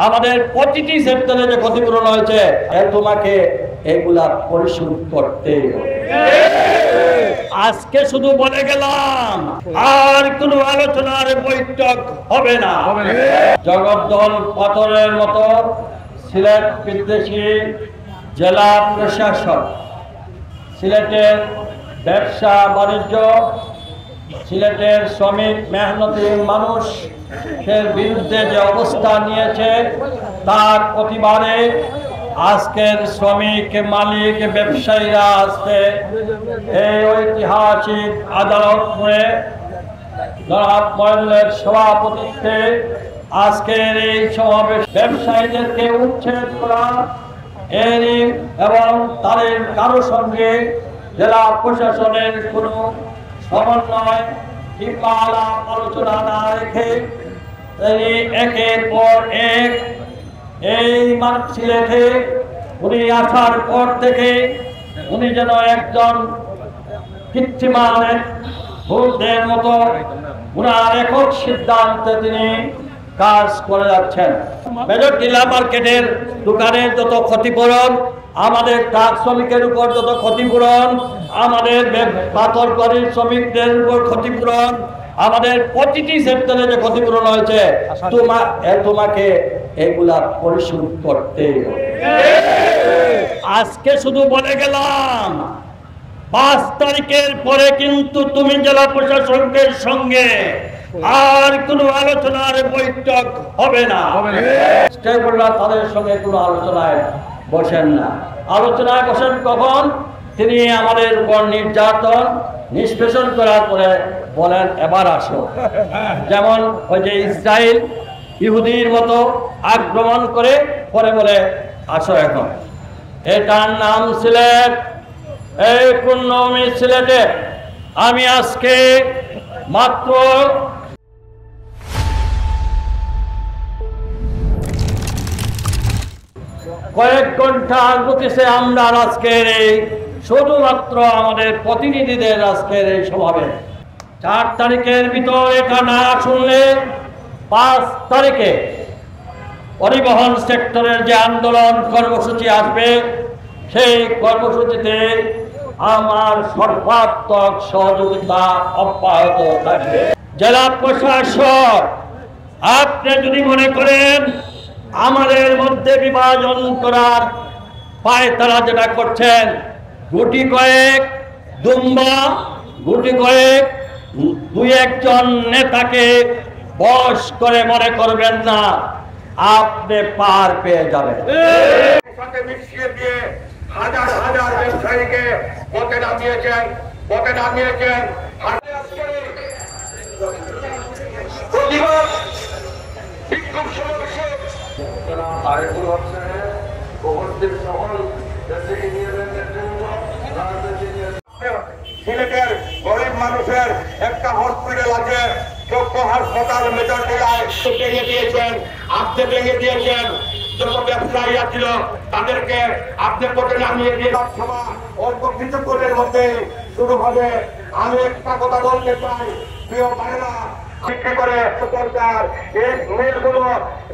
আমাদের প্রতিটি সেক্টরে যে ক্ষতিপূরণ হয়েছে তোমাকে এগুলা পরিশোধ করতে হবে। আজকে শুধু বলে গেলাম, আর কোনো আলোচনার বৈঠক হবে না। জগদ্দল পাথরের মতো সিলেট বিদ্বেষী জেলা প্রশাসক, সিলেটের ব্যবসা বাণিজ্য, সিলেটের শ্রমিক মেহনতি মানুষের বিরুদ্ধে যে অবস্থান নিয়েছে তার প্রতিবাদে আজকের শ্রমিক মালিক ব্যবসায়ীরা আজকে এই ঐতিহাসিক আদালত করে জনাব মহিলের সভাপতিত্বে আজকের এই সমাবেশ ব্যবসায়ীদেরকে উচ্ছেদ করা এবং তাদের কারো সঙ্গে জেলা প্রশাসনের কোনো সমন্বয় কিংবা আলোচনা না রেখে একের পর এক এই সিলেটে উনি আসার পর থেকে উনি যেন একজন কৃত্রিমান ভূতদের মতো উনার একক সিদ্ধান্তে তিনি কাজ করে যাচ্ছেন। মেজর টিলা মার্কেটের দোকানের যত ক্ষতিপূরণ, আমাদের ট্রাক শ্রমিকের উপর যত ক্ষতিপূরণ, আমাদের পাথর করির শ্রমিকদের উপর ক্ষতিপূরণ, আমাদের প্রতিটি সেক্টরে যে ক্ষতিপূরণ হয়েছে তোমাকে এগুলা পরিশোধ করতে হবে। আজকে শুধু বলে গেলাম 5 তারিখের পরে কিন্তু তুমি জেলা প্রশাসকের সঙ্গে আর কোনো আলোচনার বৈঠক হবে না। স্টেকহোল্ডার তাদের সঙ্গে কোনো আলোচনায় বসেন না। আলোচনায় বসেন কখন? তিনি আমাদের উপর নির্যাতন নিষ্পেষণ করার পরে বলেন এবার আসো। যেমন ওই যে ইসরায়েল ইহুদির মতো আক্রমণ করে পরে বলে আসো এখন। এটার নাম সিলেট। এই পূর্ণভূমি সিলেটে আমি আজকে মাত্র কয়েক ঘন্টা নোটিশে আমরা আজকের এই শুধুমাত্র আমাদের প্রতিনিধিদের আজকের এই সমাবেশ 4 তারিখের ভিতর এটা না শুনলে 5 তারিখে পরিবহন সেক্টরের যে আন্দোলন কর্মসূচি আসবে সেই কর্মসূচিতে আমার সর্বাত্মক সহযোগিতা অব্যাহত থাকবে। জেলা প্রশাসক, আপনি যদি মনে করেন আমাদের মধ্যে বিভাজন করার পায়তারা যেটা করছেন, গুটি কয়েক দুম্বা, গুটি কয়েক 2-1 জন নেতাকে বশ করে মনে করবেন না আপনি পার পেয়ে যাবেন। হাজার হাজার ব্যবসায়ীকে পথে নামিয়েছেন। সিলেটের গরিব মানুষের একটা হসপিটাল আছে, চক্ষু হাসপাতাল মেজর টিলায় ভেঙে দিয়েছেন, আপনি ভেঙে দিয়েছেন। যত ব্যবসায়ীরা ছিল তাদেরকে আপনি পথে নামিয়ে দিয়ে সভা অল্প কিছুক্ষণের মধ্যে শুরু হবে। আমি একটা কথা বলতে চাই, প্রিয় ভাইরা, বিক্রি করে সরকার এই মিলগুলো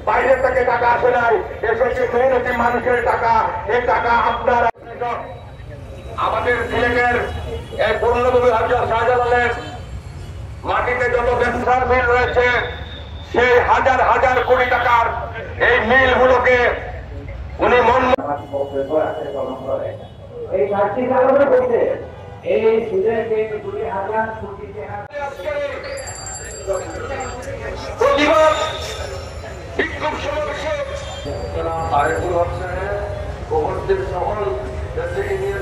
বাইরে থেকে টাকা আসে নাই, এসেছে মেহনতি মানুষের টাকা। এই টাকা আপনারা আমাদের সিলেটের এই পূর্ণভূমি হযরত শাহজালালের মাটিতে যত ব্যবসার মিল রয়েছে সেই হাজার হাজার কোটি টাকার এই মিলগুলোকে উনি এই ঘাটতি কারণে করতে এই সিলেটে 2000 কোটি টাকা প্রতিবাদ বিক্ষোভ সমাবেশে আরেকগুলো হচ্ছে দেশে নিয়ে